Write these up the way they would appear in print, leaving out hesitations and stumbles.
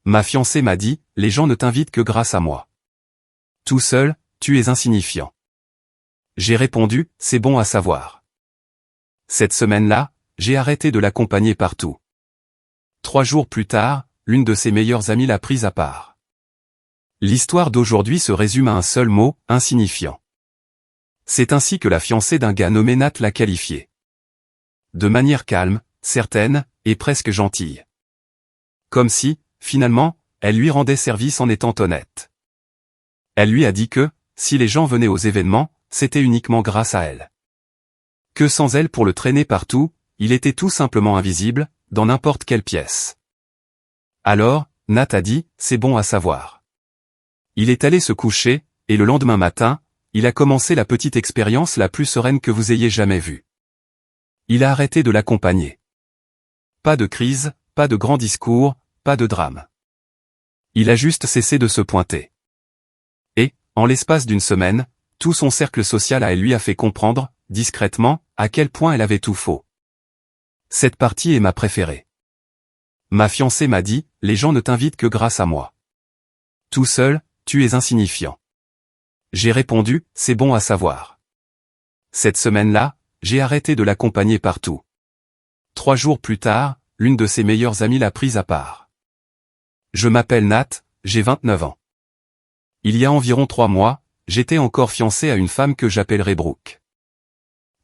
Ma fiancée m'a dit, les gens ne t'invitent que grâce à moi. Tout seul, tu es insignifiant. J'ai répondu, c'est bon à savoir. Cette semaine-là, j'ai arrêté de l'accompagner partout. 3 jours plus tard, l'une de ses meilleures amies l'a prise à part. L'histoire d'aujourd'hui se résume à un seul mot, insignifiant. C'est ainsi que la fiancée d'un gars nommé Nat l'a qualifiée. De manière calme, certaine, et presque gentille. Comme si, finalement, elle lui rendait service en étant honnête. Elle lui a dit que, si les gens venaient aux événements, c'était uniquement grâce à elle. Que sans elle pour le traîner partout, il était tout simplement invisible, dans n'importe quelle pièce. Alors, Nat a dit, c'est bon à savoir. Il est allé se coucher, et le lendemain matin, il a commencé la petite expérience la plus sereine que vous ayez jamais vue. Il a arrêté de l'accompagner. Pas de crise, pas de grand discours, pas de drame. Il a juste cessé de se pointer. Et, en l'espace d'une semaine, tout son cercle social à elle lui a fait comprendre, discrètement, à quel point elle avait tout faux. Cette partie est ma préférée. Ma fiancée m'a dit, les gens ne t'invitent que grâce à moi. Tout seul, tu es insignifiant. J'ai répondu, c'est bon à savoir. Cette semaine-là, j'ai arrêté de l'accompagner partout. 3 jours plus tard, l'une de ses meilleures amies l'a prise à part. Je m'appelle Nat, j'ai 29 ans. Il y a environ 3 mois, j'étais encore fiancé à une femme que j'appellerai Brooke.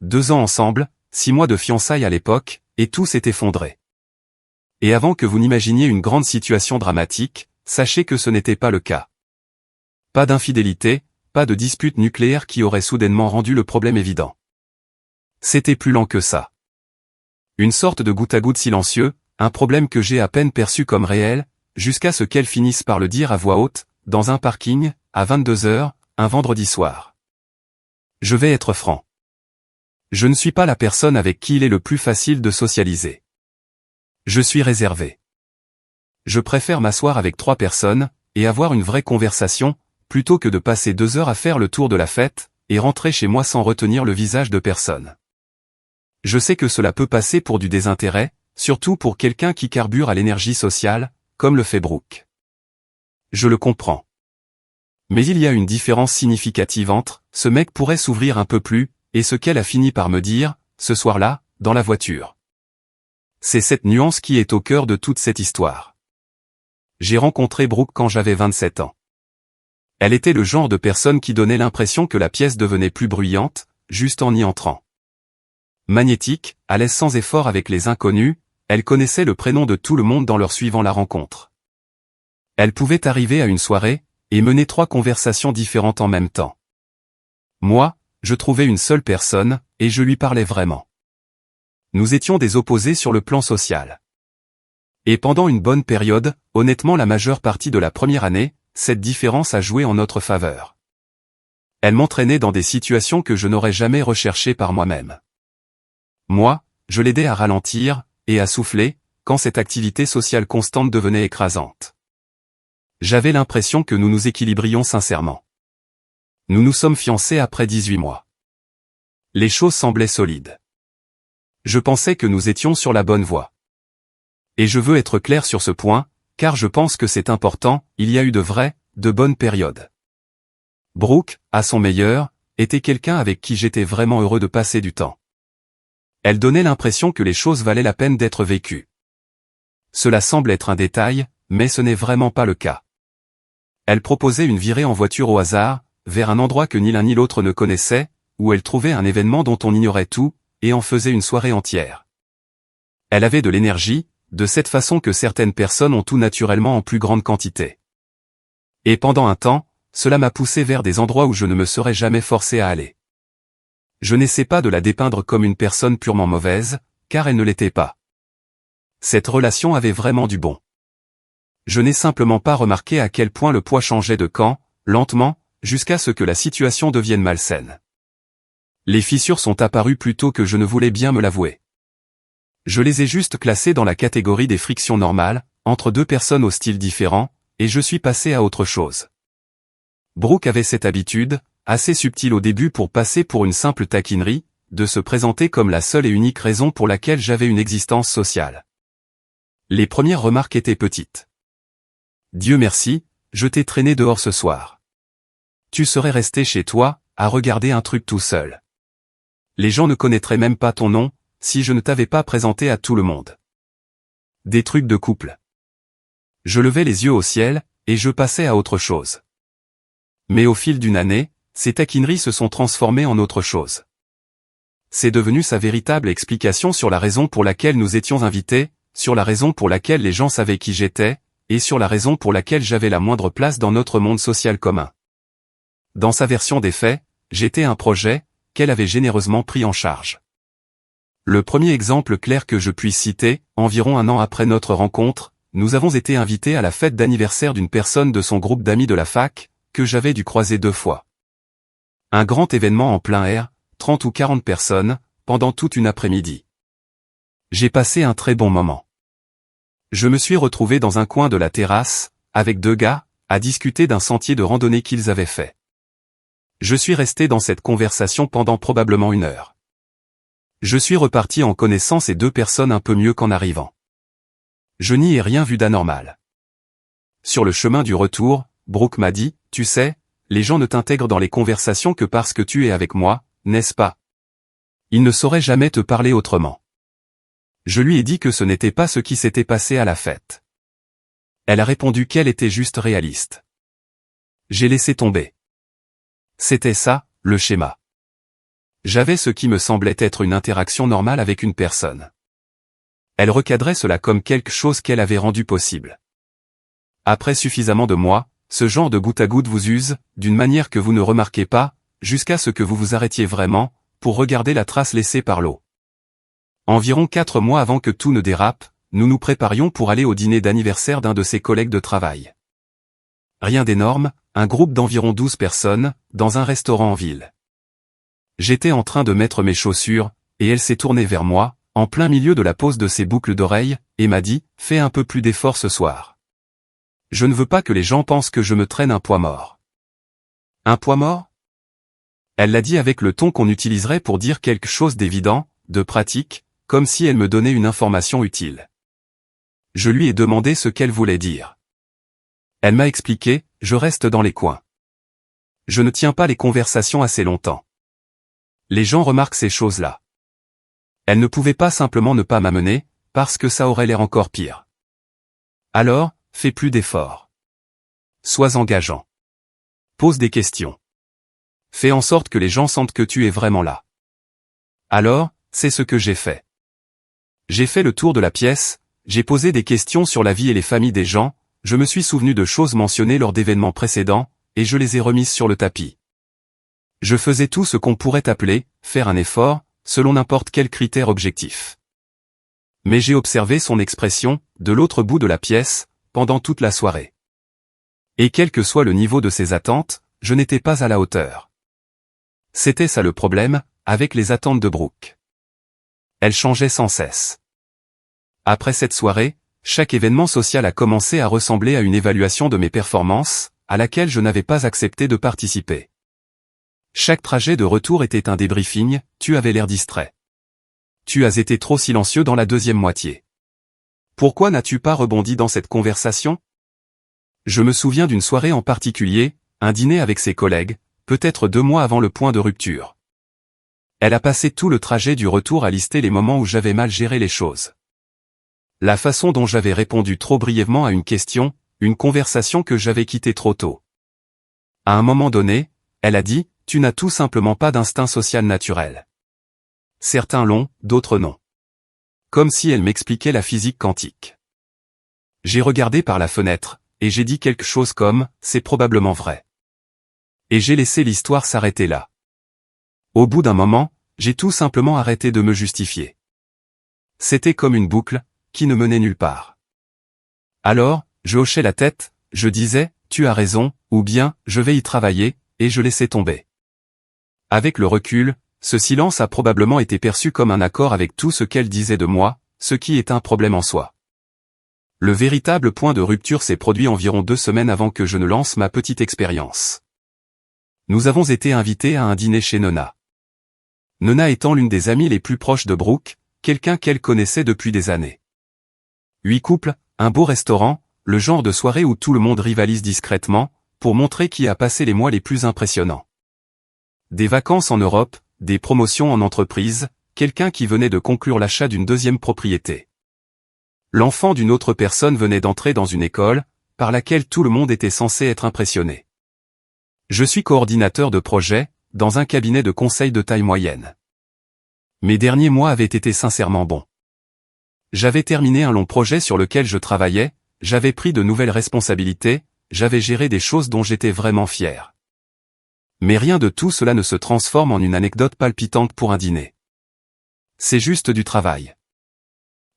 2 ans ensemble, 6 mois de fiançailles à l'époque, et tout s'est effondré. Et avant que vous n'imaginiez une grande situation dramatique, sachez que ce n'était pas le cas. Pas d'infidélité, pas de dispute nucléaire qui aurait soudainement rendu le problème évident. C'était plus lent que ça. Une sorte de goutte à goutte silencieux, un problème que j'ai à peine perçu comme réel, jusqu'à ce qu'elle finisse par le dire à voix haute, dans un parking, à 22h, un vendredi soir. Je vais être franc. Je ne suis pas la personne avec qui il est le plus facile de socialiser. Je suis réservé. Je préfère m'asseoir avec 3 personnes, et avoir une vraie conversation, plutôt que de passer 2 heures à faire le tour de la fête, et rentrer chez moi sans retenir le visage de personne. Je sais que cela peut passer pour du désintérêt, surtout pour quelqu'un qui carbure à l'énergie sociale, comme le fait Brooke. Je le comprends. Mais il y a une différence significative entre, ce mec pourrait s'ouvrir un peu plus, et ce qu'elle a fini par me dire, ce soir-là, dans la voiture. C'est cette nuance qui est au cœur de toute cette histoire. J'ai rencontré Brooke quand j'avais 27 ans. Elle était le genre de personne qui donnait l'impression que la pièce devenait plus bruyante, juste en y entrant. Magnétique, à l'aise sans effort avec les inconnus, elle connaissait le prénom de tout le monde dans leur suivant la rencontre. Elle pouvait arriver à une soirée, et mener 3 conversations différentes en même temps. Moi, je trouvais une seule personne, et je lui parlais vraiment. Nous étions des opposés sur le plan social. Et pendant une bonne période, honnêtement la majeure partie de la première année, cette différence a joué en notre faveur. Elle m'entraînait dans des situations que je n'aurais jamais recherchées par moi-même. Moi, je l'aidais à ralentir, et à souffler, quand cette activité sociale constante devenait écrasante. J'avais l'impression que nous nous équilibrions sincèrement. Nous nous sommes fiancés après 18 mois. Les choses semblaient solides. Je pensais que nous étions sur la bonne voie. Et je veux être clair sur ce point, car je pense que c'est important, il y a eu de bonnes périodes. Brooke, à son meilleur, était quelqu'un avec qui j'étais vraiment heureux de passer du temps. Elle donnait l'impression que les choses valaient la peine d'être vécues. Cela semble être un détail, mais ce n'est vraiment pas le cas. Elle proposait une virée en voiture au hasard, vers un endroit que ni l'un ni l'autre ne connaissait, où elle trouvait un événement dont on ignorait tout, et en faisait une soirée entière. Elle avait de l'énergie, de cette façon que certaines personnes ont tout naturellement en plus grande quantité. Et pendant un temps, cela m'a poussé vers des endroits où je ne me serais jamais forcé à aller. Je n'essaie pas de la dépeindre comme une personne purement mauvaise, car elle ne l'était pas. Cette relation avait vraiment du bon. Je n'ai simplement pas remarqué à quel point le poids changeait de camp, lentement, jusqu'à ce que la situation devienne malsaine. Les fissures sont apparues plus tôt que je ne voulais bien me l'avouer. Je les ai juste classées dans la catégorie des frictions normales, entre 2 personnes aux styles différents, et je suis passé à autre chose. Brooke avait cette habitude, assez subtile au début pour passer pour une simple taquinerie, de se présenter comme la seule et unique raison pour laquelle j'avais une existence sociale. Les premières remarques étaient petites. Dieu merci, je t'ai traîné dehors ce soir. Tu serais resté chez toi, à regarder un truc tout seul. Les gens ne connaîtraient même pas ton nom, si je ne t'avais pas présenté à tout le monde. Des trucs de couple. Je levais les yeux au ciel, et je passais à autre chose. Mais au fil d'une année, ces taquineries se sont transformées en autre chose. C'est devenu sa véritable explication sur la raison pour laquelle nous étions invités, sur la raison pour laquelle les gens savaient qui j'étais, et sur la raison pour laquelle j'avais la moindre place dans notre monde social commun. Dans sa version des faits, j'étais un projet, qu'elle avait généreusement pris en charge. Le premier exemple clair que je puisse citer, environ un an après notre rencontre, nous avons été invités à la fête d'anniversaire d'une personne de son groupe d'amis de la fac, que j'avais dû croiser 2 fois. Un grand événement en plein air, 30 ou 40 personnes, pendant toute une après-midi. J'ai passé un très bon moment. Je me suis retrouvé dans un coin de la terrasse, avec 2 gars, à discuter d'un sentier de randonnée qu'ils avaient fait. Je suis resté dans cette conversation pendant probablement 1 heure. Je suis reparti en connaissant ces 2 personnes un peu mieux qu'en arrivant. Je n'y ai rien vu d'anormal. Sur le chemin du retour, Brooke m'a dit, « Tu sais, les gens ne t'intègrent dans les conversations que parce que tu es avec moi, n'est-ce pas? Ils ne sauraient jamais te parler autrement. » Je lui ai dit que ce n'était pas ce qui s'était passé à la fête. Elle a répondu qu'elle était juste réaliste. J'ai laissé tomber. C'était ça, le schéma. J'avais ce qui me semblait être une interaction normale avec une personne. Elle recadrait cela comme quelque chose qu'elle avait rendu possible. Après suffisamment de mois, ce genre de goutte à goutte vous use, d'une manière que vous ne remarquez pas, jusqu'à ce que vous vous arrêtiez vraiment, pour regarder la trace laissée par l'eau. Environ 4 mois avant que tout ne dérape, nous nous préparions pour aller au dîner d'anniversaire d'un de ses collègues de travail. Rien d'énorme, un groupe d'environ 12 personnes, dans un restaurant en ville. J'étais en train de mettre mes chaussures, et elle s'est tournée vers moi, en plein milieu de la pose de ses boucles d'oreilles, et m'a dit, « Fais un peu plus d'effort ce soir. Je ne veux pas que les gens pensent que je me traîne un poids mort. » Un poids mort? Elle l'a dit avec le ton qu'on utiliserait pour dire quelque chose d'évident, de pratique, comme si elle me donnait une information utile. Je lui ai demandé ce qu'elle voulait dire. Elle m'a expliqué, « Je reste dans les coins. Je ne tiens pas les conversations assez longtemps. Les gens remarquent ces choses-là. » Elle ne pouvait pas simplement ne pas m'amener, parce que ça aurait l'air encore pire. Alors, fais plus d'efforts. Sois engageant. Pose des questions. Fais en sorte que les gens sentent que tu es vraiment là. Alors, c'est ce que j'ai fait. J'ai fait le tour de la pièce, j'ai posé des questions sur la vie et les familles des gens, je me suis souvenu de choses mentionnées lors d'événements précédents, et je les ai remises sur le tapis. Je faisais tout ce qu'on pourrait appeler, faire un effort, selon n'importe quel critère objectif. Mais j'ai observé son expression, de l'autre bout de la pièce, pendant toute la soirée. Et quel que soit le niveau de ses attentes, je n'étais pas à la hauteur. C'était ça le problème, avec les attentes de Brooke. Elle changeait sans cesse. Après cette soirée, chaque événement social a commencé à ressembler à une évaluation de mes performances, à laquelle je n'avais pas accepté de participer. Chaque trajet de retour était un débriefing, tu avais l'air distrait. Tu as été trop silencieux dans la deuxième moitié. Pourquoi n'as-tu pas rebondi dans cette conversation? Je me souviens d'une soirée en particulier, un dîner avec ses collègues, peut-être 2 mois avant le point de rupture. Elle a passé tout le trajet du retour à lister les moments où j'avais mal géré les choses. La façon dont j'avais répondu trop brièvement à une question, une conversation que j'avais quittée trop tôt. À un moment donné, elle a dit, « Tu n'as tout simplement pas d'instinct social naturel. » Certains l'ont, d'autres non. Comme si elle m'expliquait la physique quantique. J'ai regardé par la fenêtre, et j'ai dit quelque chose comme, « C'est probablement vrai. » Et j'ai laissé l'histoire s'arrêter là. Au bout d'un moment, j'ai tout simplement arrêté de me justifier. C'était comme une boucle, qui ne menait nulle part. Alors, je hochais la tête, je disais, « Tu as raison », ou bien, « Je vais y travailler », et je laissais tomber. Avec le recul, ce silence a probablement été perçu comme un accord avec tout ce qu'elle disait de moi, ce qui est un problème en soi. Le véritable point de rupture s'est produit environ 2 semaines avant que je ne lance ma petite expérience. Nous avons été invités à un dîner chez Nona. Nona étant l'une des amies les plus proches de Brooke, quelqu'un qu'elle connaissait depuis des années. 8 couples, un beau restaurant, le genre de soirée où tout le monde rivalise discrètement, pour montrer qui a passé les mois les plus impressionnants. Des vacances en Europe, des promotions en entreprise, quelqu'un qui venait de conclure l'achat d'une deuxième propriété. L'enfant d'une autre personne venait d'entrer dans une école, par laquelle tout le monde était censé être impressionné. Je suis coordinateur de projet, dans un cabinet de conseil de taille moyenne. Mes derniers mois avaient été sincèrement bons. J'avais terminé un long projet sur lequel je travaillais, j'avais pris de nouvelles responsabilités, j'avais géré des choses dont j'étais vraiment fier. Mais rien de tout cela ne se transforme en une anecdote palpitante pour un dîner. C'est juste du travail.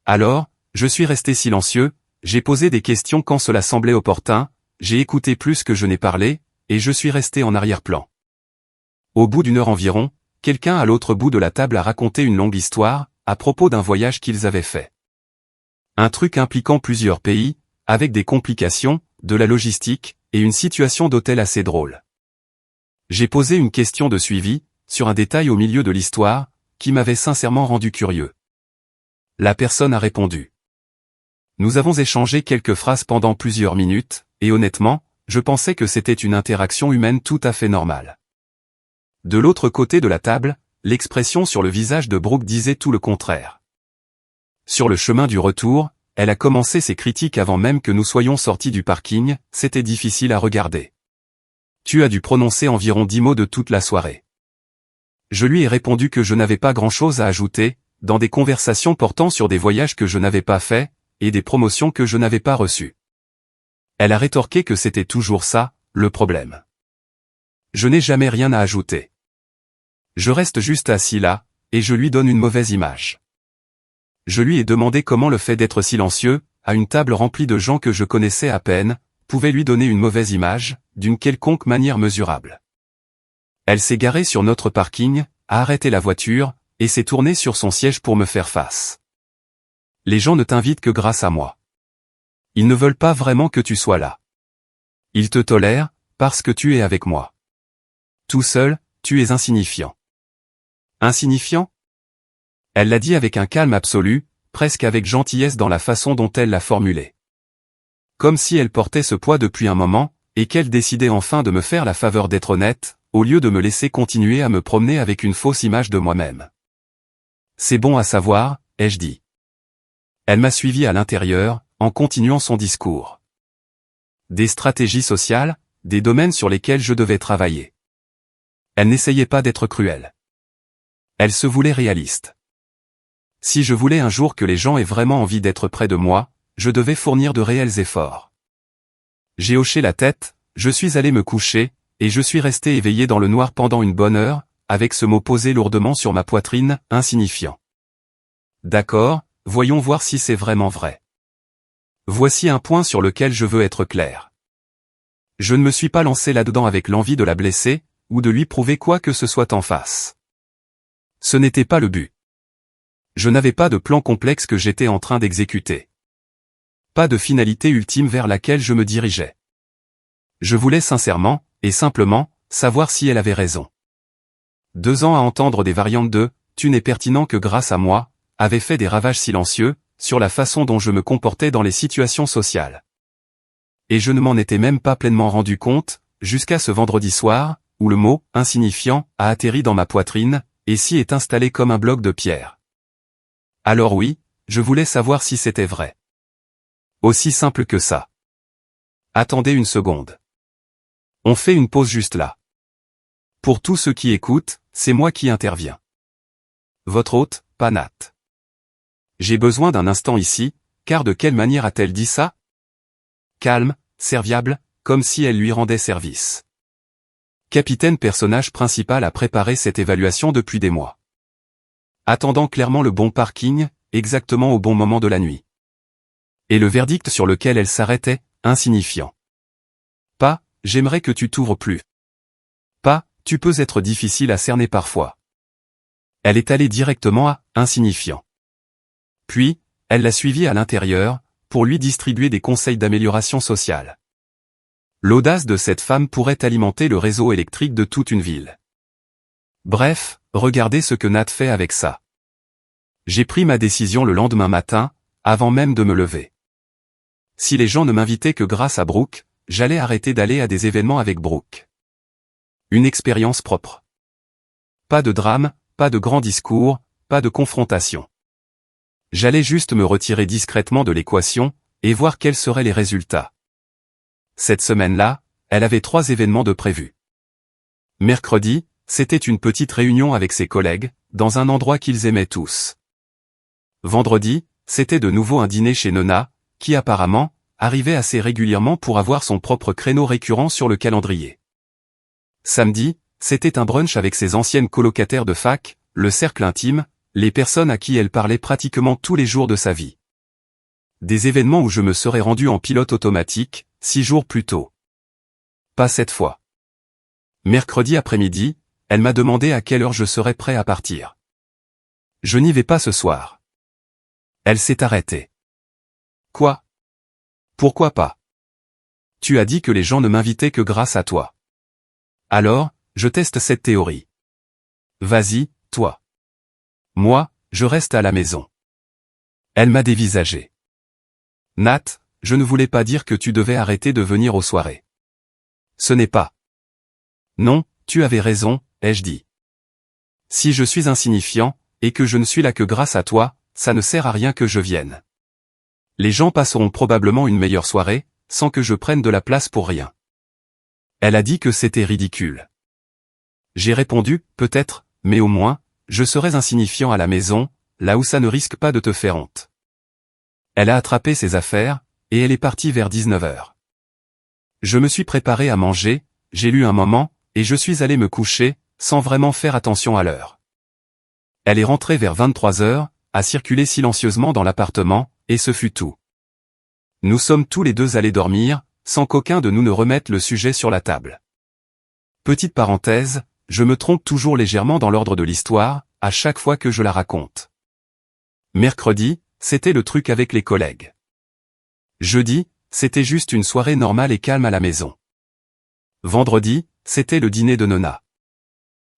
Alors, je suis resté silencieux, j'ai posé des questions quand cela semblait opportun, j'ai écouté plus que je n'ai parlé, et je suis resté en arrière-plan. Au bout d'une heure environ, quelqu'un à l'autre bout de la table a raconté une longue histoire, à propos d'un voyage qu'ils avaient fait. Un truc impliquant plusieurs pays, avec des complications, de la logistique, et une situation d'hôtel assez drôle. J'ai posé une question de suivi, sur un détail au milieu de l'histoire, qui m'avait sincèrement rendu curieux. La personne a répondu. Nous avons échangé quelques phrases pendant plusieurs minutes, et honnêtement, je pensais que c'était une interaction humaine tout à fait normale. De l'autre côté de la table, l'expression sur le visage de Brooke disait tout le contraire. Sur le chemin du retour, elle a commencé ses critiques avant même que nous soyons sortis du parking, c'était difficile à regarder. Tu as dû prononcer environ 10 mots de toute la soirée. Je lui ai répondu que je n'avais pas grand-chose à ajouter, dans des conversations portant sur des voyages que je n'avais pas faits, et des promotions que je n'avais pas reçues. Elle a rétorqué que c'était toujours ça, le problème. Je n'ai jamais rien à ajouter. Je reste juste assis là, et je lui donne une mauvaise image. Je lui ai demandé comment le fait d'être silencieux, à une table remplie de gens que je connaissais à peine, pouvait lui donner une mauvaise image, d'une quelconque manière mesurable. Elle s'est garée sur notre parking, a arrêté la voiture, et s'est tournée sur son siège pour me faire face. Les gens ne t'invitent que grâce à moi. Ils ne veulent pas vraiment que tu sois là. Ils te tolèrent, parce que tu es avec moi. Tout seul, tu es insignifiant. Insignifiant ? Elle l'a dit avec un calme absolu, presque avec gentillesse dans la façon dont elle l'a formulé. Comme si elle portait ce poids depuis un moment, et qu'elle décidait enfin de me faire la faveur d'être honnête, au lieu de me laisser continuer à me promener avec une fausse image de moi-même. C'est bon à savoir, ai-je dit. Elle m'a suivi à l'intérieur, en continuant son discours. Des stratégies sociales, des domaines sur lesquels je devais travailler. Elle n'essayait pas d'être cruelle. Elle se voulait réaliste. Si je voulais un jour que les gens aient vraiment envie d'être près de moi, je devais fournir de réels efforts. J'ai hoché la tête, je suis allé me coucher, et je suis resté éveillé dans le noir pendant une bonne heure, avec ce mot posé lourdement sur ma poitrine, insignifiant. D'accord, voyons voir si c'est vraiment vrai. Voici un point sur lequel je veux être clair. Je ne me suis pas lancé là-dedans avec l'envie de la blesser, ou de lui prouver quoi que ce soit en face. Ce n'était pas le but. Je n'avais pas de plan complexe que j'étais en train d'exécuter. Pas de finalité ultime vers laquelle je me dirigeais. Je voulais sincèrement, et simplement, savoir si elle avait raison. 2 ans à entendre des variantes de « tu n'es pertinent que grâce à moi » avaient fait des ravages silencieux, sur la façon dont je me comportais dans les situations sociales. Et je ne m'en étais même pas pleinement rendu compte, jusqu'à ce vendredi soir, où le mot « insignifiant » a atterri dans ma poitrine, et s'y est installé comme un bloc de pierre. Alors oui, je voulais savoir si c'était vrai. Aussi simple que ça. Attendez une seconde. On fait une pause juste là. Pour tous ceux qui écoutent, c'est moi qui interviens. Votre hôte, pas Nat. J'ai besoin d'un instant ici, car de quelle manière a-t-elle dit ça ? Calme, serviable, comme si elle lui rendait service. Capitaine personnage principal a préparé cette évaluation depuis des mois. Attendant clairement le bon parking, exactement au bon moment de la nuit. Et le verdict sur lequel elle s'arrêtait, insignifiant. Pas, j'aimerais que tu t'ouvres plus. Pas, tu peux être difficile à cerner parfois. Elle est allée directement à, insignifiant. Puis, elle l'a suivi à l'intérieur, pour lui distribuer des conseils d'amélioration sociale. L'audace de cette femme pourrait alimenter le réseau électrique de toute une ville. Bref, regardez ce que Nat fait avec ça. J'ai pris ma décision le lendemain matin, avant même de me lever. si les gens ne m'invitaient que grâce à Brooke, j'allais arrêter d'aller à des événements avec Brooke. Une expérience propre. Pas de drame, pas de grands discours, pas de confrontation. J'allais juste me retirer discrètement de l'équation, et voir quels seraient les résultats. Cette semaine-là, elle avait 3 événements de prévus. Mercredi, c'était une petite réunion avec ses collègues, dans un endroit qu'ils aimaient tous. Vendredi, c'était de nouveau un dîner chez Nona, qui apparemment, arrivait assez régulièrement pour avoir son propre créneau récurrent sur le calendrier. Samedi, c'était un brunch avec ses anciennes colocataires de fac, le cercle intime, les personnes à qui elle parlait pratiquement tous les jours de sa vie. Des événements où je me serais rendu en pilote automatique, 6 jours plus tôt. Pas cette fois. Mercredi après-midi, elle m'a demandé à quelle heure je serais prêt à partir. Je n'y vais pas ce soir. Elle s'est arrêtée. Quoi? Pourquoi pas? Tu as dit que les gens ne m'invitaient que grâce à toi. Alors, je teste cette théorie. Vas-y, toi. Moi, je reste à la maison. Elle m'a dévisagé. Nat, je ne voulais pas dire que tu devais arrêter de venir aux soirées. Ce n'est pas. Non, tu avais raison, ai-je dit. Si je suis insignifiant, et que je ne suis là que grâce à toi, ça ne sert à rien que je vienne. Les gens passeront probablement une meilleure soirée, sans que je prenne de la place pour rien. Elle a dit que c'était ridicule. J'ai répondu, peut-être, mais au moins, je serais insignifiant à la maison, là où ça ne risque pas de te faire honte. Elle a attrapé ses affaires, et elle est partie vers 19h. Je me suis préparé à manger, j'ai lu un moment, et je suis allé me coucher, sans vraiment faire attention à l'heure. Elle est rentrée vers 23h, a circulé silencieusement dans l'appartement, et ce fut tout. Nous sommes tous les deux allés dormir, sans qu'aucun de nous ne remette le sujet sur la table. Petite parenthèse, je me trompe toujours légèrement dans l'ordre de l'histoire, à chaque fois que je la raconte. Mercredi, c'était le truc avec les collègues. Jeudi, c'était juste une soirée normale et calme à la maison. Vendredi, c'était le dîner de Nona.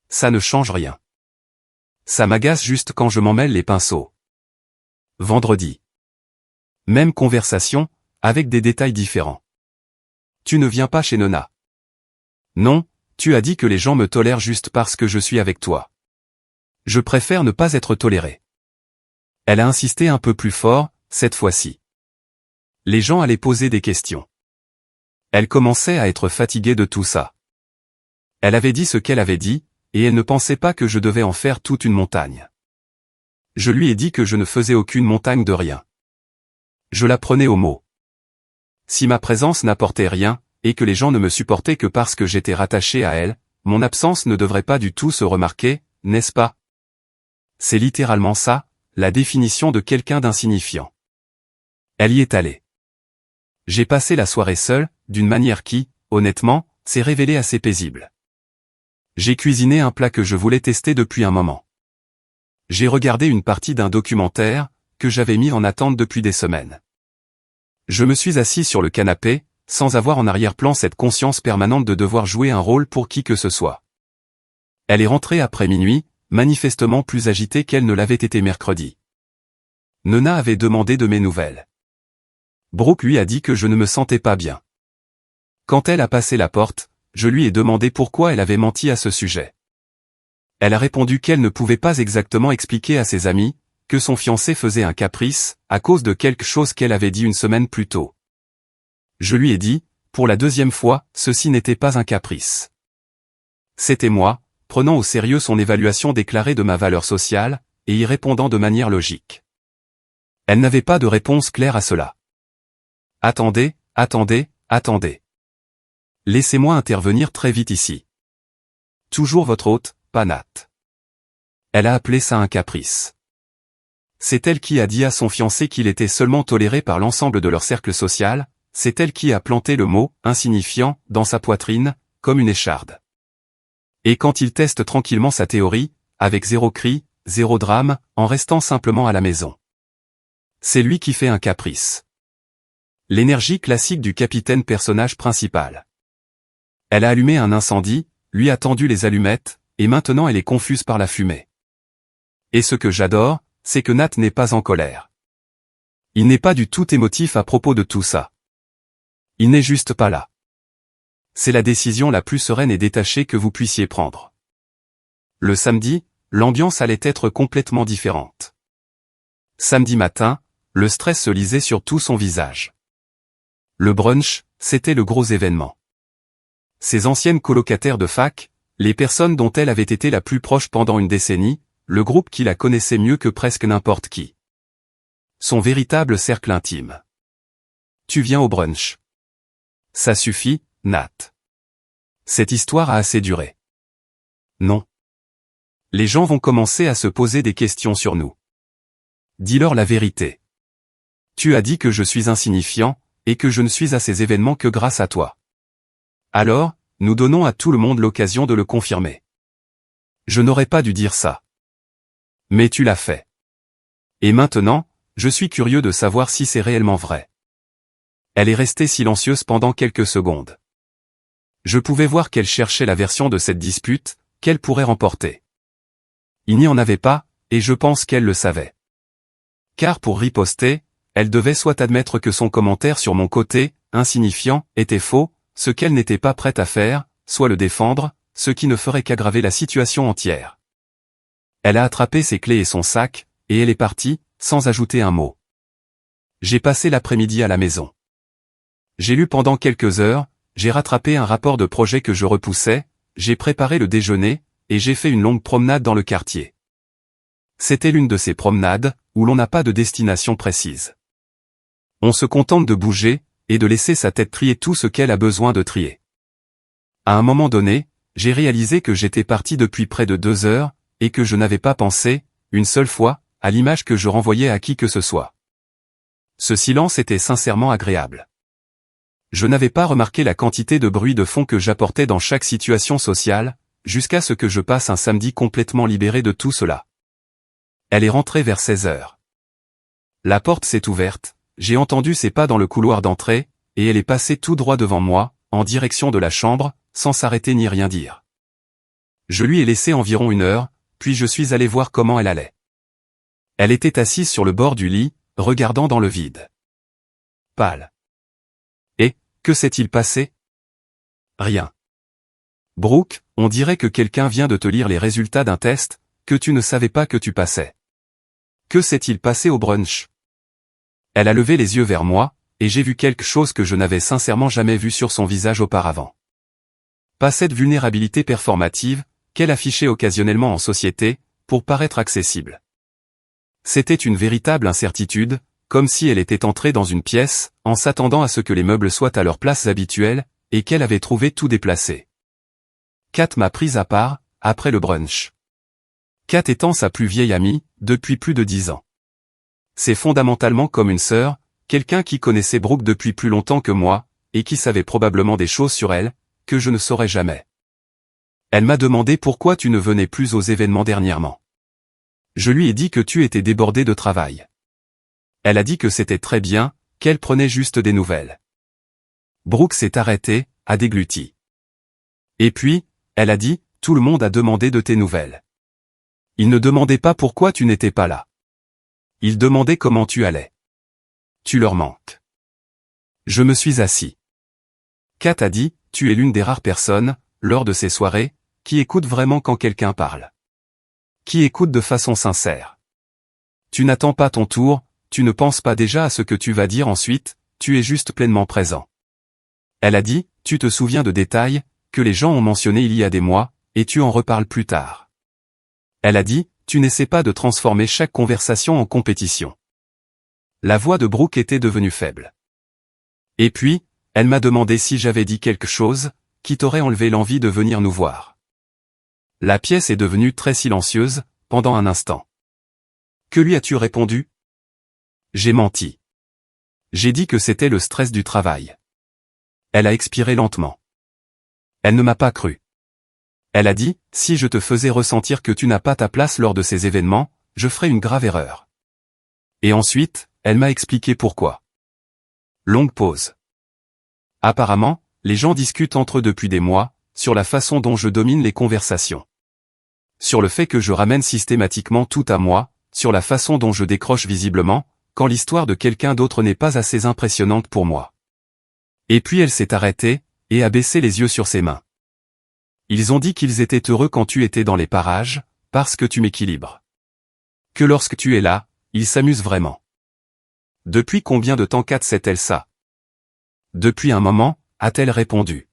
Ça ne change rien. Ça m'agace juste quand je m'en mêle les pinceaux. Vendredi. Même conversation, avec des détails différents. Tu ne viens pas chez Nona. Non, tu as dit que les gens me tolèrent juste parce que je suis avec toi. Je préfère ne pas être toléré. Elle a insisté un peu plus fort, cette fois-ci. Les gens allaient poser des questions. Elle commençait à être fatiguée de tout ça. Elle avait dit ce qu'elle avait dit, et elle ne pensait pas que je devais en faire toute une montagne. Je lui ai dit que je ne faisais aucune montagne de rien. Je la prenais au mot. Si ma présence n'apportait rien, et que les gens ne me supportaient que parce que j'étais rattaché à elle, mon absence ne devrait pas du tout se remarquer, n'est-ce pas? C'est littéralement ça, la définition de quelqu'un d'insignifiant. Elle y est allée. J'ai passé la soirée seule, d'une manière qui, honnêtement, s'est révélée assez paisible. J'ai cuisiné un plat que je voulais tester depuis un moment. J'ai regardé une partie d'un documentaire, que j'avais mis en attente depuis des semaines. Je me suis assis sur le canapé, sans avoir en arrière-plan cette conscience permanente de devoir jouer un rôle pour qui que ce soit. Elle est rentrée après minuit, manifestement plus agitée qu'elle ne l'avait été mercredi. Nona avait demandé de mes nouvelles. Brooke lui a dit que je ne me sentais pas bien. Quand elle a passé la porte, je lui ai demandé pourquoi elle avait menti à ce sujet. Elle a répondu qu'elle ne pouvait pas exactement expliquer à ses amis, que son fiancé faisait un caprice, à cause de quelque chose qu'elle avait dit une semaine plus tôt. Je lui ai dit, pour la deuxième fois, ceci n'était pas un caprice. C'était moi, prenant au sérieux son évaluation déclarée de ma valeur sociale, et y répondant de manière logique. Elle n'avait pas de réponse claire à cela. Attendez, attendez, attendez. Laissez-moi intervenir très vite ici. Toujours votre hôte, pas Nat. Elle a appelé ça un caprice. C'est elle qui a dit à son fiancé qu'il était seulement toléré par l'ensemble de leur cercle social, c'est elle qui a planté le mot « insignifiant » dans sa poitrine, comme une écharde. Et quand il teste tranquillement sa théorie, avec zéro cri, zéro drame, en restant simplement à la maison. C'est lui qui fait un caprice. L'énergie classique du capitaine personnage principal. Elle a allumé un incendie, lui a tendu les allumettes, et maintenant elle est confuse par la fumée. Et ce que j'adore, c'est que Nat n'est pas en colère. Il n'est pas du tout émotif à propos de tout ça. Il n'est juste pas là. C'est la décision la plus sereine et détachée que vous puissiez prendre. Le samedi, l'ambiance allait être complètement différente. Samedi matin, le stress se lisait sur tout son visage. Le brunch, c'était le gros événement. Ses anciennes colocataires de fac, les personnes dont elle avait été la plus proche pendant une décennie, le groupe qui la connaissait mieux que presque n'importe qui. Son véritable cercle intime. Tu viens au brunch. Ça suffit, Nat. Cette histoire a assez duré. Non. Les gens vont commencer à se poser des questions sur nous. Dis-leur la vérité. Tu as dit que je suis insignifiant, et que je ne suis à ces événements que grâce à toi. Alors, nous donnons à tout le monde l'occasion de le confirmer. Je n'aurais pas dû dire ça. Mais tu l'as fait. Et maintenant, je suis curieux de savoir si c'est réellement vrai. Elle est restée silencieuse pendant quelques secondes. Je pouvais voir qu'elle cherchait la version de cette dispute, qu'elle pourrait remporter. Il n'y en avait pas, et je pense qu'elle le savait. Car pour riposter, elle devait soit admettre que son commentaire sur mon côté, insignifiant, était faux, ce qu'elle n'était pas prête à faire, soit le défendre, ce qui ne ferait qu'aggraver la situation entière. Elle a attrapé ses clés et son sac, et elle est partie, sans ajouter un mot. J'ai passé l'après-midi à la maison. J'ai lu pendant quelques heures, j'ai rattrapé un rapport de projet que je repoussais, j'ai préparé le déjeuner, et j'ai fait une longue promenade dans le quartier. C'était l'une de ces promenades, où l'on n'a pas de destination précise. On se contente de bouger, et de laisser sa tête trier tout ce qu'elle a besoin de trier. À un moment donné, j'ai réalisé que j'étais parti depuis près de 2 heures, et que je n'avais pas pensé, une seule fois, à l'image que je renvoyais à qui que ce soit. Ce silence était sincèrement agréable. Je n'avais pas remarqué la quantité de bruit de fond que j'apportais dans chaque situation sociale, jusqu'à ce que je passe un samedi complètement libéré de tout cela. Elle est rentrée vers 16 heures. La porte s'est ouverte, j'ai entendu ses pas dans le couloir d'entrée, et elle est passée tout droit devant moi, en direction de la chambre, sans s'arrêter ni rien dire. Je lui ai laissé environ 1 heure, puis je suis allé voir comment elle allait. Elle était assise sur le bord du lit, regardant dans le vide. Pâle. Et, que s'est-il passé? Rien. Brooke, on dirait que quelqu'un vient de te lire les résultats d'un test, que tu ne savais pas que tu passais. Que s'est-il passé au brunch? Elle a levé les yeux vers moi, et j'ai vu quelque chose que je n'avais sincèrement jamais vu sur son visage auparavant. Pas cette vulnérabilité performative, qu'elle affichait occasionnellement en société, pour paraître accessible. C'était une véritable incertitude, comme si elle était entrée dans une pièce, en s'attendant à ce que les meubles soient à leur place habituelle, et qu'elle avait trouvé tout déplacé. Kat m'a prise à part, après le brunch. Kat étant sa plus vieille amie, depuis plus de 10 ans. C'est fondamentalement comme une sœur, quelqu'un qui connaissait Brooke depuis plus longtemps que moi, et qui savait probablement des choses sur elle, que je ne saurais jamais. Elle m'a demandé pourquoi tu ne venais plus aux événements dernièrement. Je lui ai dit que tu étais débordé de travail. Elle a dit que c'était très bien, qu'elle prenait juste des nouvelles. Brooke s'est arrêtée, a dégluti. Et puis, elle a dit, tout le monde a demandé de tes nouvelles. Il ne demandait pas pourquoi tu n'étais pas là. Il demandait comment tu allais. Tu leur manques. Je me suis assis. Kat a dit, tu es l'une des rares personnes, lors de ces soirées, qui écoute vraiment quand quelqu'un parle. Qui écoute de façon sincère. Tu n'attends pas ton tour, tu ne penses pas déjà à ce que tu vas dire ensuite, tu es juste pleinement présent. Elle a dit, tu te souviens de détails, que les gens ont mentionnés il y a des mois, et tu en reparles plus tard. Elle a dit, tu n'essaies pas de transformer chaque conversation en compétition. La voix de Brooke était devenue faible. Et puis, elle m'a demandé si j'avais dit quelque chose, qui t'aurait enlevé l'envie de venir nous voir. La pièce est devenue très silencieuse, pendant un instant. Que lui as-tu répondu? J'ai menti. J'ai dit que c'était le stress du travail. Elle a expiré lentement. Elle ne m'a pas cru. Elle a dit, si je te faisais ressentir que tu n'as pas ta place lors de ces événements, je ferais une grave erreur. Et ensuite, elle m'a expliqué pourquoi. Longue pause. Apparemment, les gens discutent entre eux depuis des mois, sur la façon dont je domine les conversations. Sur le fait que je ramène systématiquement tout à moi, sur la façon dont je décroche visiblement, quand l'histoire de quelqu'un d'autre n'est pas assez impressionnante pour moi. Et puis elle s'est arrêtée, et a baissé les yeux sur ses mains. Ils ont dit qu'ils étaient heureux quand tu étais dans les parages, parce que tu m'équilibres. Que lorsque tu es là, ils s'amusent vraiment. Depuis combien de temps Kat sait-elle ça? Depuis un moment, a-t-elle répondu.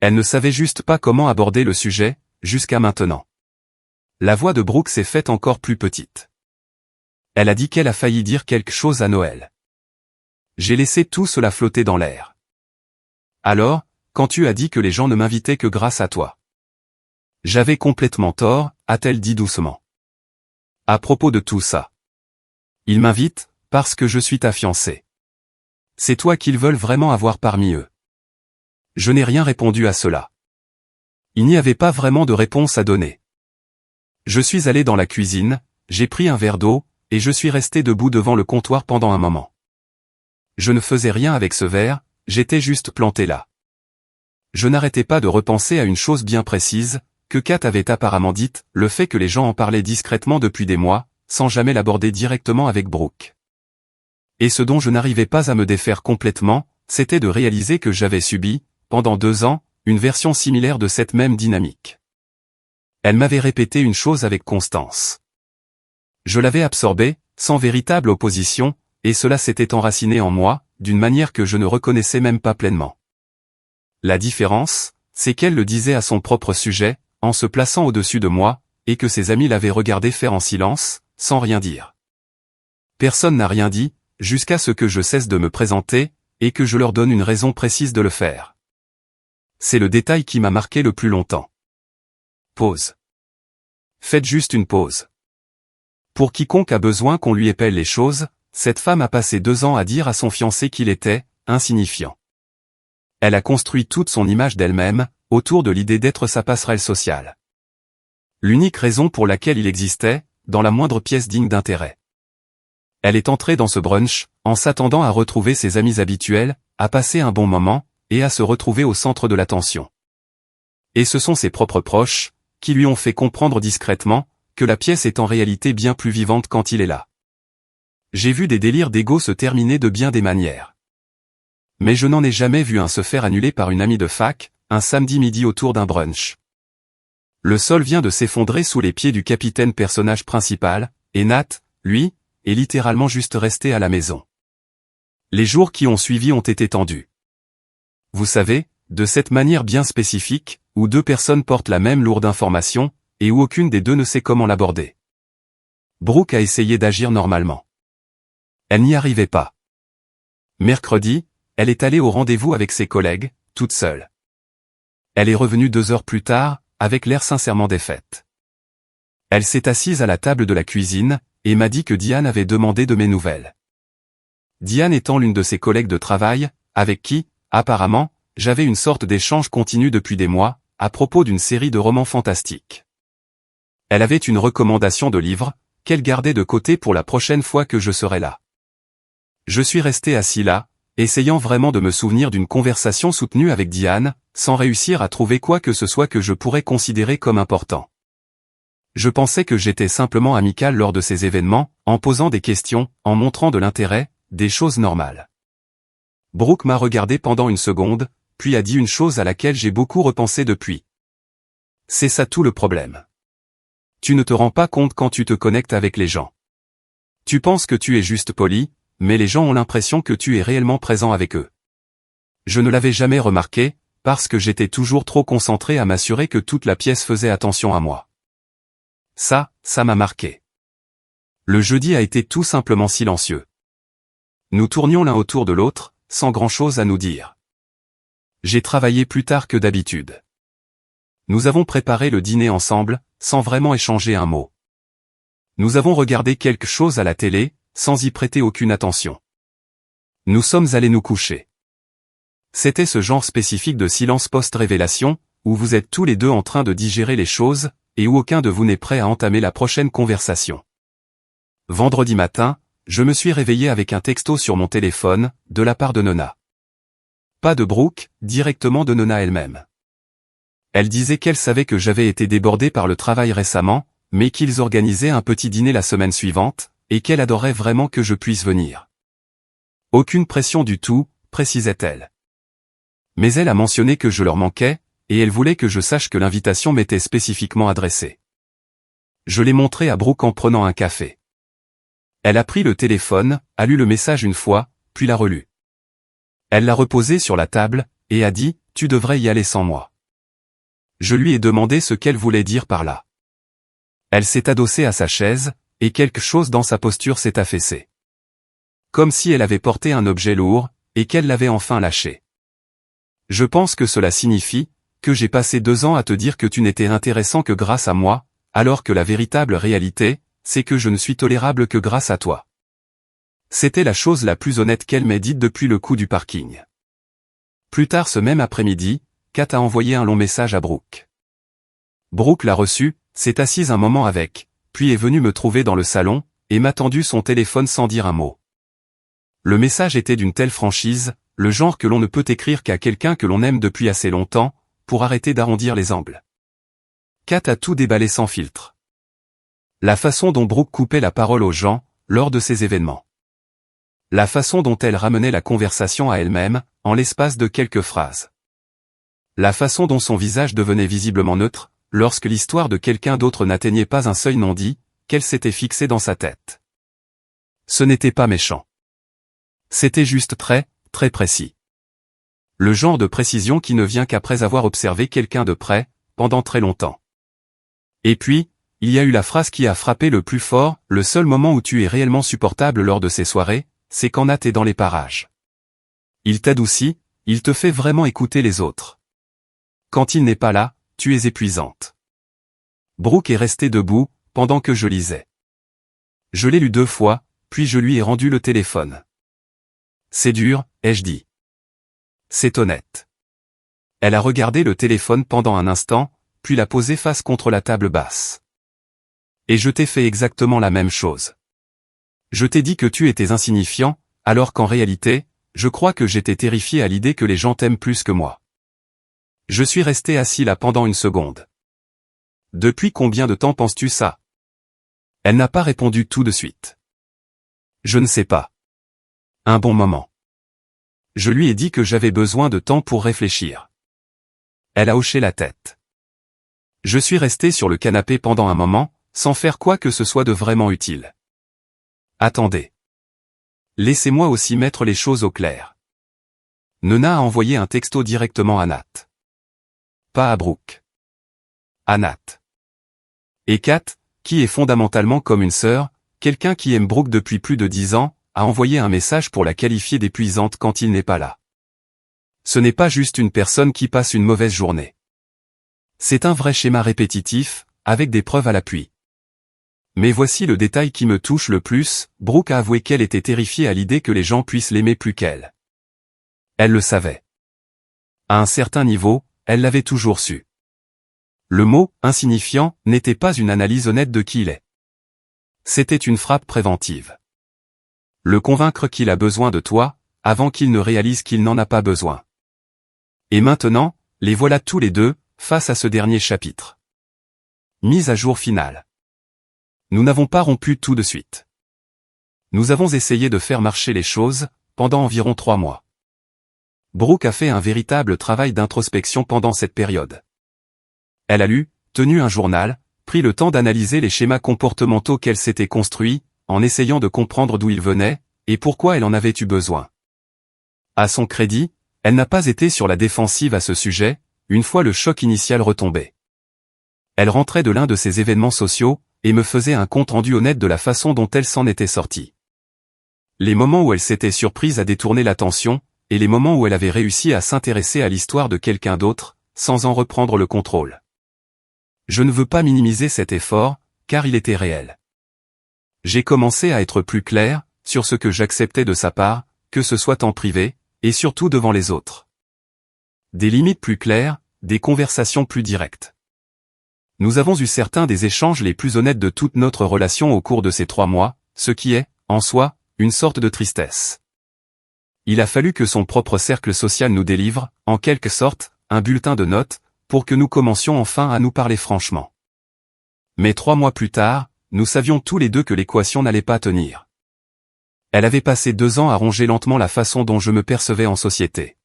Elle ne savait juste pas comment aborder le sujet, jusqu'à maintenant. La voix de Brooke s'est faite encore plus petite. Elle a dit qu'elle a failli dire quelque chose à Noël. J'ai laissé tout cela flotter dans l'air. Alors, quand tu as dit que les gens ne m'invitaient que grâce à toi. J'avais complètement tort, a-t-elle dit doucement. À propos de tout ça. Ils m'invitent, parce que je suis ta fiancée. C'est toi qu'ils veulent vraiment avoir parmi eux. Je n'ai rien répondu à cela. Il n'y avait pas vraiment de réponse à donner. Je suis allé dans la cuisine, j'ai pris un verre d'eau, et je suis resté debout devant le comptoir pendant un moment. Je ne faisais rien avec ce verre, j'étais juste planté là. Je n'arrêtais pas de repenser à une chose bien précise, que Kat avait apparemment dite, le fait que les gens en parlaient discrètement depuis des mois, sans jamais l'aborder directement avec Brooke. Et ce dont je n'arrivais pas à me défaire complètement, c'était de réaliser que j'avais subi, pendant 2 ans, une version similaire de cette même dynamique. Elle m'avait répété une chose avec constance. Je l'avais absorbée, sans véritable opposition, et cela s'était enraciné en moi, d'une manière que je ne reconnaissais même pas pleinement. La différence, c'est qu'elle le disait à son propre sujet, en se plaçant au-dessus de moi, et que ses amis l'avaient regardé faire en silence, sans rien dire. Personne n'a rien dit, jusqu'à ce que je cesse de me présenter, et que je leur donne une raison précise de le faire. C'est le détail qui m'a marqué le plus longtemps. Pause. Faites juste une pause. Pour quiconque a besoin qu'on lui épelle les choses, cette femme a passé 2 ans à dire à son fiancé qu'il était insignifiant. Elle a construit toute son image d'elle-même, autour de l'idée d'être sa passerelle sociale. L'unique raison pour laquelle il existait, dans la moindre pièce digne d'intérêt. Elle est entrée dans ce brunch, en s'attendant à retrouver ses amis habituels, à passer un bon moment, et à se retrouver au centre de l'attention. Et ce sont ses propres proches, qui lui ont fait comprendre discrètement, que la pièce est en réalité bien plus vivante quand il est là. J'ai vu des délires d'ego se terminer de bien des manières. Mais je n'en ai jamais vu un se faire annuler par une amie de fac, un samedi midi autour d'un brunch. Le sol vient de s'effondrer sous les pieds du capitaine personnage principal, et Nat, lui, est littéralement juste resté à la maison. Les jours qui ont suivi ont été tendus. Vous savez, de cette manière bien spécifique, où 2 personnes portent la même lourde information, et où aucune des 2 ne sait comment l'aborder. Brooke a essayé d'agir normalement. Elle n'y arrivait pas. Mercredi, elle est allée au rendez-vous avec ses collègues, toute seule. Elle est revenue 2 heures plus tard, avec l'air sincèrement défaite. Elle s'est assise à la table de la cuisine, et m'a dit que Diane avait demandé de mes nouvelles. Diane étant l'une de ses collègues de travail, avec qui, apparemment, j'avais une sorte d'échange continu depuis des mois, à propos d'une série de romans fantastiques. Elle avait une recommandation de livre, qu'elle gardait de côté pour la prochaine fois que je serais là. Je suis resté assis là, essayant vraiment de me souvenir d'une conversation soutenue avec Diane, sans réussir à trouver quoi que ce soit que je pourrais considérer comme important. Je pensais que j'étais simplement amical lors de ces événements, en posant des questions, en montrant de l'intérêt, des choses normales. Brooke m'a regardé pendant une seconde, puis a dit une chose à laquelle j'ai beaucoup repensé depuis. C'est ça tout le problème. Tu ne te rends pas compte quand tu te connectes avec les gens. Tu penses que tu es juste poli, mais les gens ont l'impression que tu es réellement présent avec eux. Je ne l'avais jamais remarqué, parce que j'étais toujours trop concentré à m'assurer que toute la pièce faisait attention à moi. Ça m'a marqué. Le jeudi a été tout simplement silencieux. Nous tournions l'un autour de l'autre, sans grand-chose à nous dire. J'ai travaillé plus tard que d'habitude. Nous avons préparé le dîner ensemble, sans vraiment échanger un mot. Nous avons regardé quelque chose à la télé, sans y prêter aucune attention. Nous sommes allés nous coucher. C'était ce genre spécifique de silence post-révélation, où vous êtes tous les 2 en train de digérer les choses, et où aucun de vous n'est prêt à entamer la prochaine conversation. Vendredi matin, je me suis réveillé avec un texto sur mon téléphone, de la part de Nona. Pas de Brooke, directement de Nona elle-même. Elle disait qu'elle savait que j'avais été débordé par le travail récemment, mais qu'ils organisaient un petit dîner la semaine suivante, et qu'elle adorait vraiment que je puisse venir. Aucune pression du tout, précisait-elle. Mais elle a mentionné que je leur manquais, et elle voulait que je sache que l'invitation m'était spécifiquement adressée. Je l'ai montré à Brooke en prenant un café. Elle a pris le téléphone, a lu le message une fois, puis l'a relu. Elle l'a reposé sur la table, et a dit, « Tu devrais y aller sans moi. » Je lui ai demandé ce qu'elle voulait dire par là. Elle s'est adossée à sa chaise, et quelque chose dans sa posture s'est affaissé. Comme si elle avait porté un objet lourd, et qu'elle l'avait enfin lâché. Je pense que cela signifie, que j'ai passé 2 ans à te dire que tu n'étais intéressant que grâce à moi, alors que la véritable réalité, c'est que je ne suis tolérable que grâce à toi. C'était la chose la plus honnête qu'elle m'ait dite depuis le coup du parking. Plus tard ce même après-midi, Kat a envoyé un long message à Brooke. Brooke l'a reçu, s'est assise un moment avec, puis est venue me trouver dans le salon, et m'a tendu son téléphone sans dire un mot. Le message était d'une telle franchise, le genre que l'on ne peut écrire qu'à quelqu'un que l'on aime depuis assez longtemps, pour arrêter d'arrondir les angles. Kat a tout déballé sans filtre. La façon dont Brooke coupait la parole aux gens, lors de ces événements. La façon dont elle ramenait la conversation à elle-même, en l'espace de quelques phrases. La façon dont son visage devenait visiblement neutre, lorsque l'histoire de quelqu'un d'autre n'atteignait pas un seuil non dit, qu'elle s'était fixé dans sa tête. Ce n'était pas méchant. C'était juste très, très précis. Le genre de précision qui ne vient qu'après avoir observé quelqu'un de près, pendant très longtemps. Et puis, il y a eu la phrase qui a frappé le plus fort, le seul moment où tu es réellement supportable lors de ces soirées, c'est quand Nat est dans les parages. Il t'adoucit, il te fait vraiment écouter les autres. Quand il n'est pas là, tu es épuisante. Brooke est resté debout, pendant que je lisais. Je l'ai lu 2 fois, puis je lui ai rendu le téléphone. C'est dur, ai-je dit. C'est honnête. Elle a regardé le téléphone pendant un instant, puis l'a posé face contre la table basse. Et je t'ai fait exactement la même chose. Je t'ai dit que tu étais insignifiant, alors qu'en réalité, je crois que j'étais terrifié à l'idée que les gens t'aiment plus que moi. Je suis resté assis là pendant une seconde. Depuis combien de temps penses-tu ça? Elle n'a pas répondu tout de suite. Je ne sais pas. Un bon moment. Je lui ai dit que j'avais besoin de temps pour réfléchir. Elle a hoché la tête. Je suis resté sur le canapé pendant un moment, sans faire quoi que ce soit de vraiment utile. Attendez. Laissez-moi aussi mettre les choses au clair. Nona a envoyé un texto directement à Nat. Pas à Brooke. À Nat. Et Kat, qui est fondamentalement comme une sœur, quelqu'un qui aime Brooke depuis plus de 10 ans, a envoyé un message pour la qualifier d'épuisante quand il n'est pas là. Ce n'est pas juste une personne qui passe une mauvaise journée. C'est un vrai schéma répétitif, avec des preuves à l'appui. Mais voici le détail qui me touche le plus, Brooke a avoué qu'elle était terrifiée à l'idée que les gens puissent l'aimer plus qu'elle. Elle le savait. À un certain niveau, elle l'avait toujours su. Le mot « insignifiant » n'était pas une analyse honnête de qui il est. C'était une frappe préventive. Le convaincre qu'il a besoin de toi, avant qu'il ne réalise qu'il n'en a pas besoin. Et maintenant, les voilà tous les deux, face à ce dernier chapitre. Mise à jour finale. Nous n'avons pas rompu tout de suite. Nous avons essayé de faire marcher les choses, pendant environ 3 mois. Brooke a fait un véritable travail d'introspection pendant cette période. Elle a lu, tenu un journal, pris le temps d'analyser les schémas comportementaux qu'elle s'était construits, en essayant de comprendre d'où ils venaient, et pourquoi elle en avait eu besoin. À son crédit, elle n'a pas été sur la défensive à ce sujet, une fois le choc initial retombé. Elle rentrait de l'un de ces événements sociaux, et me faisait un compte-rendu honnête de la façon dont elle s'en était sortie. Les moments où elle s'était surprise à détourner l'attention, et les moments où elle avait réussi à s'intéresser à l'histoire de quelqu'un d'autre, sans en reprendre le contrôle. Je ne veux pas minimiser cet effort, car il était réel. J'ai commencé à être plus clair, sur ce que j'acceptais de sa part, que ce soit en privé, et surtout devant les autres. Des limites plus claires, des conversations plus directes. Nous avons eu certains des échanges les plus honnêtes de toute notre relation au cours de ces 3 mois, ce qui est, en soi, une sorte de tristesse. Il a fallu que son propre cercle social nous délivre, en quelque sorte, un bulletin de notes, pour que nous commencions enfin à nous parler franchement. Mais 3 mois plus tard, nous savions tous les deux que l'équation n'allait pas tenir. Elle avait passé 2 ans à ronger lentement la façon dont je me percevais en société.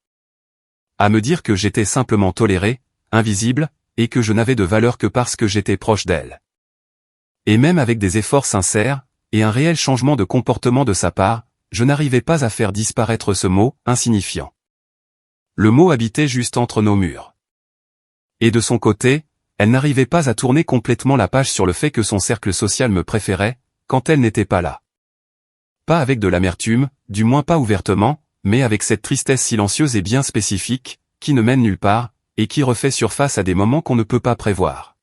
à me dire que j'étais simplement toléré, invisible, et que je n'avais de valeur que parce que j'étais proche d'elle. Et même avec des efforts sincères, et un réel changement de comportement de sa part, je n'arrivais pas à faire disparaître ce mot, insignifiant. Le mot habitait juste entre nos murs. Et de son côté, elle n'arrivait pas à tourner complètement la page sur le fait que son cercle social me préférait, quand elle n'était pas là. Pas avec de l'amertume, du moins pas ouvertement, mais avec cette tristesse silencieuse et bien spécifique, qui ne mène nulle part, et qui refait surface à des moments qu'on ne peut pas prévoir.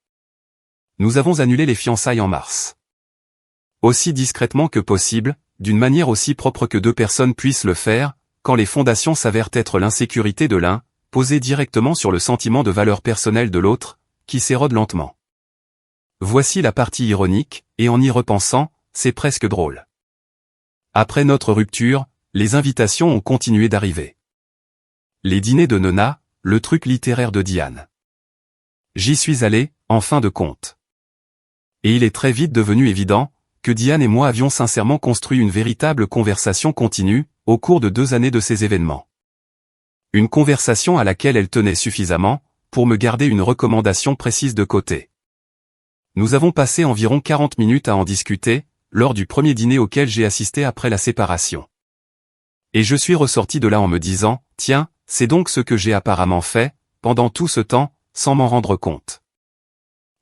Nous avons annulé les fiançailles en mars. Aussi discrètement que possible, d'une manière aussi propre que deux personnes puissent le faire, quand les fondations s'avèrent être l'insécurité de l'un, posée directement sur le sentiment de valeur personnelle de l'autre, qui s'érode lentement. Voici la partie ironique, et en y repensant, c'est presque drôle. Après notre rupture, les invitations ont continué d'arriver. Les dîners de Nona, le truc littéraire de Diane. J'y suis allé, en fin de compte. Et il est très vite devenu évident, que Diane et moi avions sincèrement construit une véritable conversation continue, au cours de 2 années de ces événements. Une conversation à laquelle elle tenait suffisamment, pour me garder une recommandation précise de côté. Nous avons passé environ 40 minutes à en discuter, lors du premier dîner auquel j'ai assisté après la séparation. Et je suis ressorti de là en me disant, tiens, c'est donc ce que j'ai apparemment fait, pendant tout ce temps, sans m'en rendre compte.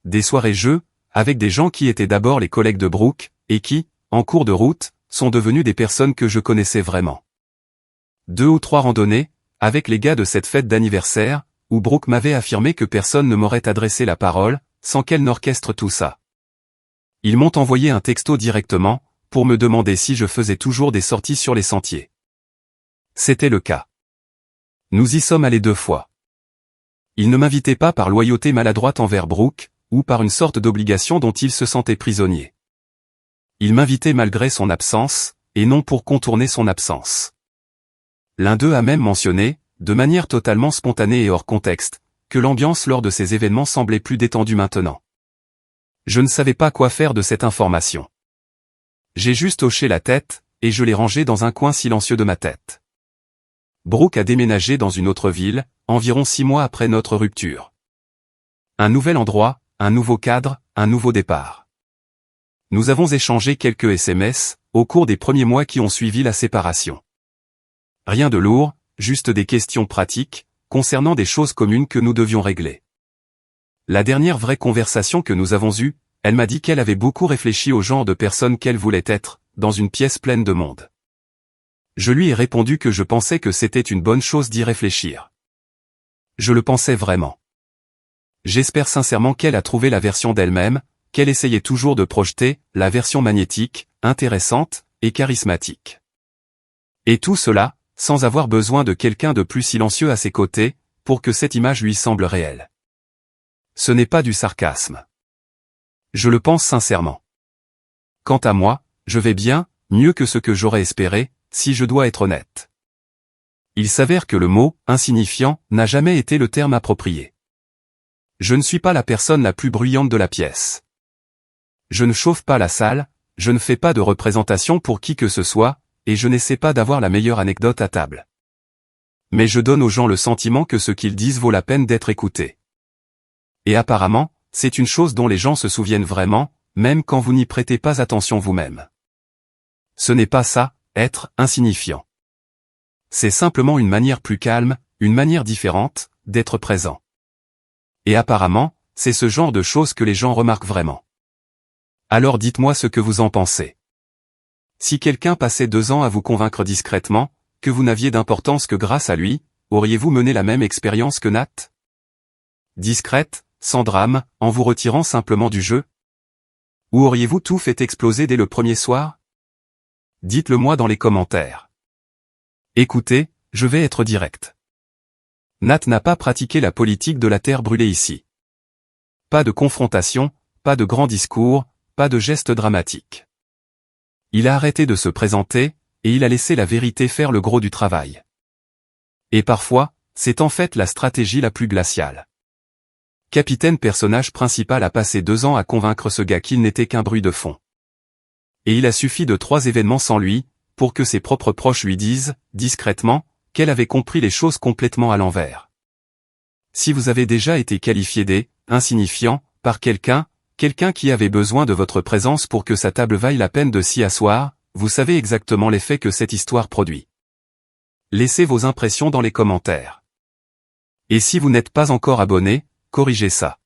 Des soirées-jeux, avec des gens qui étaient d'abord les collègues de Brooke, et qui, en cours de route, sont devenus des personnes que je connaissais vraiment. 2 ou 3 randonnées, avec les gars de cette fête d'anniversaire, où Brooke m'avait affirmé que personne ne m'aurait adressé la parole, sans qu'elle n'orchestre tout ça. Ils m'ont envoyé un texto directement, pour me demander si je faisais toujours des sorties sur les sentiers. C'était le cas. Nous y sommes allés 2 fois. Ils ne m'invitaient pas par loyauté maladroite envers Brooke, ou par une sorte d'obligation dont ils se sentaient prisonniers. Ils m'invitaient malgré son absence, et non pour contourner son absence. L'un d'eux a même mentionné, de manière totalement spontanée et hors contexte, que l'ambiance lors de ces événements semblait plus détendue maintenant. Je ne savais pas quoi faire de cette information. J'ai juste hoché la tête, et je l'ai rangée dans un coin silencieux de ma tête. Brooke a déménagé dans une autre ville, environ 6 mois après notre rupture. Un nouvel endroit, un nouveau cadre, un nouveau départ. Nous avons échangé quelques SMS, au cours des premiers mois qui ont suivi la séparation. Rien de lourd, juste des questions pratiques, concernant des choses communes que nous devions régler. La dernière vraie conversation que nous avons eue, elle m'a dit qu'elle avait beaucoup réfléchi au genre de personne qu'elle voulait être, dans une pièce pleine de monde. Je lui ai répondu que je pensais que c'était une bonne chose d'y réfléchir. Je le pensais vraiment. J'espère sincèrement qu'elle a trouvé la version d'elle-même, qu'elle essayait toujours de projeter, la version magnétique, intéressante, et charismatique. Et tout cela, sans avoir besoin de quelqu'un de plus silencieux à ses côtés, pour que cette image lui semble réelle. Ce n'est pas du sarcasme. Je le pense sincèrement. Quant à moi, je vais bien, mieux que ce que j'aurais espéré, si je dois être honnête. Il s'avère que le mot « insignifiant » n'a jamais été le terme approprié. Je ne suis pas la personne la plus bruyante de la pièce. Je ne chauffe pas la salle, je ne fais pas de représentation pour qui que ce soit, et je n'essaie pas d'avoir la meilleure anecdote à table. Mais je donne aux gens le sentiment que ce qu'ils disent vaut la peine d'être écouté. Et apparemment, c'est une chose dont les gens se souviennent vraiment, même quand vous n'y prêtez pas attention vous-même. Ce n'est pas ça, être insignifiant. C'est simplement une manière plus calme, une manière différente, d'être présent. Et apparemment, c'est ce genre de choses que les gens remarquent vraiment. Alors dites-moi ce que vous en pensez. Si quelqu'un passait 2 ans à vous convaincre discrètement, que vous n'aviez d'importance que grâce à lui, auriez-vous mené la même expérience que Nat? Discrète, sans drame, en vous retirant simplement du jeu? Ou auriez-vous tout fait exploser dès le premier soir? Dites-le moi dans les commentaires. Écoutez, je vais être direct. Nat n'a pas pratiqué la politique de la terre brûlée ici. Pas de confrontation, pas de grands discours, pas de gestes dramatiques. Il a arrêté de se présenter, et il a laissé la vérité faire le gros du travail. Et parfois, c'est en fait la stratégie la plus glaciale. Capitaine personnage principal a passé 2 ans à convaincre ce gars qu'il n'était qu'un bruit de fond. Et il a suffi de 3 événements sans lui, pour que ses propres proches lui disent, discrètement, qu'elle avait compris les choses complètement à l'envers. Si vous avez déjà été qualifié d'insignifiant par quelqu'un qui avait besoin de votre présence pour que sa table vaille la peine de s'y asseoir, vous savez exactement l'effet que cette histoire produit. Laissez vos impressions dans les commentaires. Et si vous n'êtes pas encore abonné, corrigez ça.